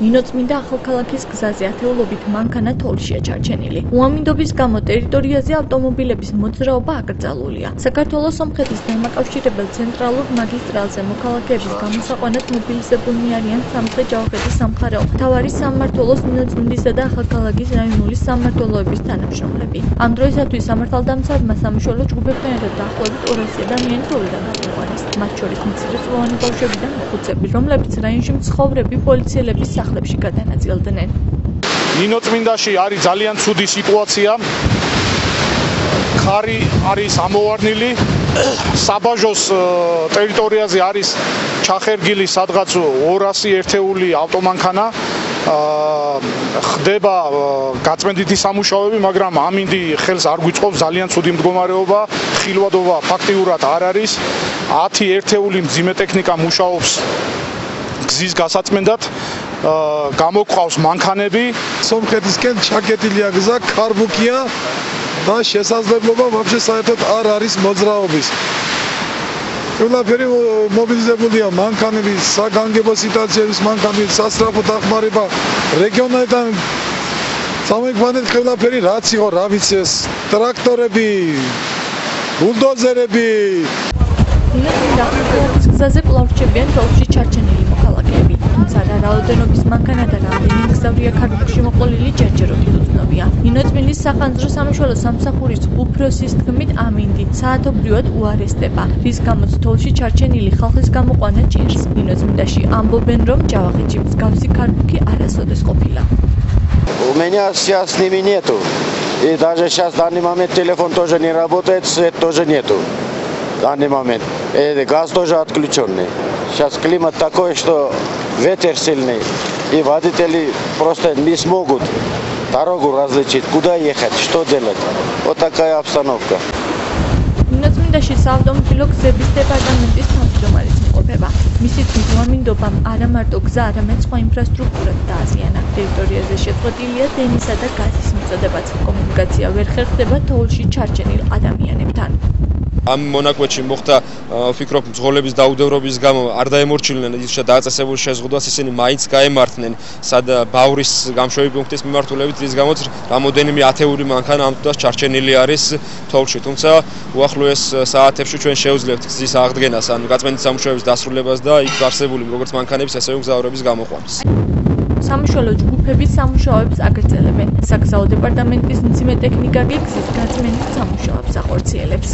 ნინოწმინდა ახალქალაქის გზაზე ათეულობით მანქანა თოვლშია ჩარჩენილი. უამინდობის გამო ტერიტორიაზე ავტომობილების მოძრაობა აკრძალულია. საქართველოს სომხეთის დამაკავშირებელ ცენტრალურ მაგისტრალზე მოქალაქეების გამოსაყვანად მობილიზებულნი არიან სამხრეთ-ჯავახეთის სამხარეო მთავარი სამმართველოს ნინოწმინდისა და ახალქალაქის რაიონული სამმართველოების თანამშრომლები. ამ დროისათვის სამართალდამცავმა სამშობლო ჯგუფებთან ერთად დაახლოებით 200 ადამიანი თოვლიდან გამოყვანეს. მათ შორის მცირეწლოვანი ბავშვები და მოხუცები, რომლებიც რაიონში მცხოვრები პოლიციელების სახლებში გადანაწილდნენ. ნინოწმინდაში არის ძალიან ცუდი სიტუაცია. ხარი არის ამოვარნილი. საბაჟოს ტერიტორიაზე არის ჩახერგილი სადღაც 200 ერთეული ავტომანქანა. ხდება გაწმენდითი სამუშაოები, მაგრამ ამინდი ხელს არ გვიწყობს, ძალიან ცუდი მდგომარეობა, ხილვადობა ფაქტიურად არ არის. 10 ერთეული მძიმე ტექნიკა მუშაობს გზის გასაწმენდად. გამოყავს მანქანები. სომხეთისკენ ჩაკეტილია გზა, ქარბუქია და შესაძლებლობა ვაფშე საერთოდ არ არის მოძრაობის. ყველაფერი მობილიზებულია მანქანები, საგანგებო სიტუაციების მანქანები, სასწრაფო დახმარება რეგიონებიდან სამეფანეთ ყველაფერი რაც იყო, რა ვიცი ეს ტრაქტორები, ბულდოზერები. ნინოწმინდა გზაზე კვლავ რჩებიან თოვლში ჩარჩენილი მოქალაქეები. თუმცა რაოდენობის მანქანა და რამდენი მგზავრია ქარბუქში მოყოლილი ჯერჯერობით უცნობია. ნინოწმინდის სახანძრო სამშობლო სამსახურის უფროსის თქმით ამინდი საათობრივად უარესდება, რის გამოც თოვლში ჩარჩენილი ხალხის გამოყვანა ჭირს. ნინოწმინდაში ამბობენ, რომ ჯავახეთში მსგავსი ქარბუქი არასოდეს ყოფილა. У меня сейчас с ними нету. И даже сейчас в данный момент телефон тоже не работает, свет тоже нету. В данный момент. И газ тоже отключенный. Сейчас климат такой, что ветер сильный. И водители просто не смогут дорогу различить, куда ехать, что делать. Вот такая обстановка. ნინოწმინდაში საავტომობილო გზების დეპარტამენტის თავმჯდომარეს იმყოფება. მისი თქმით, უამინდობამ არა მარტო გზა, არამედ სხვა ინფრასტრუქტურაც დააზიანა. ტერიტორიაზე შეწყვეტილია დენისა და გაზის მიწოდებაც. კომუნიკაცია ვერ ხერხდება თოვლში ჩარჩენილ ადამიანებთან. ამ მონაკვეთში მოხდა ვფიქრობ მძღოლების დაუდევრობის გამო არ დაემორჩილინენ ისე დაწესებულ შეზღუდვას, ისინი მაინც გაემართნენ სად ბავრის გამშვები პუნქტის მიმართულებით, რის გამოც რამოდენიმე ათეული მანქანა ამ დროს ჩარჩენილი არის თოვლში. თუმცა უახლოეს საათებში ჩვენ შევძლებთ გზის აღდგენას, ან გაწმენდითი სამუშაოების დასრულებას და იქ არსებული როგორც მანქანების, ასევე მგზავრების გამოყვანას. სამშობლო ჯგუფები სამუშაოებს აგრძელებენ. საგზაო დეპარტამენტის მძიმე ტექნიკა კი გზის გაწმენდის სამუშაოებს ახორციელებს.